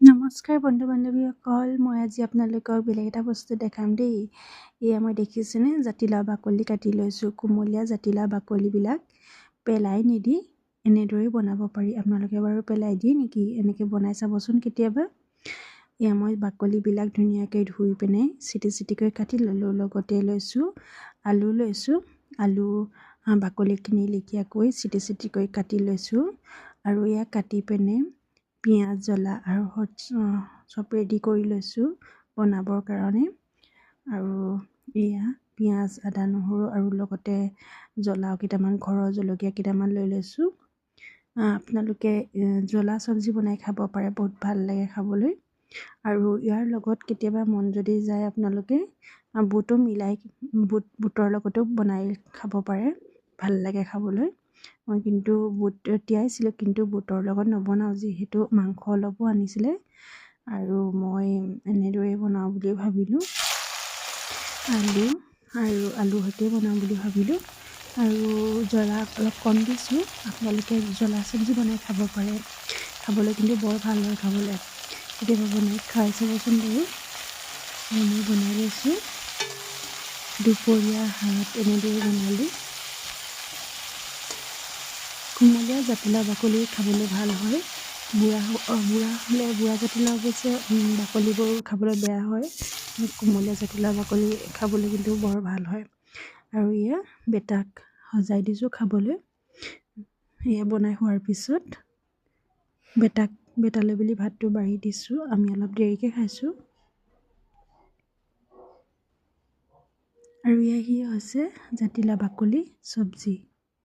নমস্কাৰ বন্ধু-বান্ধৱীসকল, মই আজি আপোনালোকক বেলেগ এটা বস্তু দেখাম দেই। এয়া মই দেখিছেনে জাতিলাও বাকলি কাটি লৈছোঁ। কুমলীয়া জাতিলাও বাকলিবিলাক পেলাই নিদি এনেদৰেই বনাব পাৰি। আপোনালোকে বাৰু পেলাই দিয়ে নেকি? এনেকৈ বনাই চাবচোন কেতিয়াবা। এয়া মই বাকলিবিলাক ধুনীয়াকৈ ধুই পিনে চিটি চিটিকৈ কাটি ল'লোঁ। লগতে আলু লৈছোঁ। আলু বাকলিখিনি লেখিয়াকৈ চিটি চিটিকৈ কাটি লৈছোঁ। আৰু এয়া কাটি পিনে পিঁয়াজ, জ্বলা আৰু চব ৰেডি কৰি লৈছোঁ বনাবৰ কাৰণে। আৰু এয়া পিঁয়াজ, আদা, নহৰু আৰু লগতে জ্বলাও কেইটামান, ঘৰৰ জলকীয়া কেইটামান লৈ লৈছোঁ। আপোনালোকে জ্বলা চব্জি বনাই খাব পাৰে, বহুত ভাল লাগে খাবলৈ। আৰু ইয়াৰ লগত কেতিয়াবা মন যদি যায় আপোনালোকে বুটৰ লগতো বনাই খাব পাৰে, ভাল লাগে খাবলৈ। মই কিন্তু বুট তিয়াইছিলোঁ, কিন্তু বুটৰ লগত নবনাওঁ, যিহেতু মাংস অলপো আনিছিলে আৰু মই এনেদৰেই বনাওঁ বুলি ভাবিলোঁ। আলুৰ সৈতে বনাওঁ বুলি ভাবিলোঁ। আৰু জ্বলা অলপ কম দিছোঁ। আপোনালোকে জ্বলা চব্জি বনাই খাব পাৰে, খাবলৈ কিন্তু বৰ ভাল হয় খাবলৈ। কেতিয়াবা বনাই খাই চাবচোন বাৰু। মই বনাই লৈছোঁ। দুপৰীয়া সাঁজ এনেদৰে বনালোঁ। কুমলীয়া জাতিলাও বাকলি খাবলৈ ভাল হয়। বুঢ়া জাতিলাও অৱশ্যে বাকলিবোৰ খাবলৈ বেয়া হয়। কুমলীয়া জাতিলাও বাকলি খাবলৈ কিন্তু বৰ ভাল হয়। আৰু এয়া বেটাক সজাই দিছোঁ খাবলৈ। এয়া বনাই হোৱাৰ পিছত বেটালৈ বুলি ভাতটো বাঢ়ি দিছোঁ। আমি অলপ দেৰিকৈ খাইছোঁ। আৰু এয়া হৈছে জাতিলাও বাকলি চব্জি।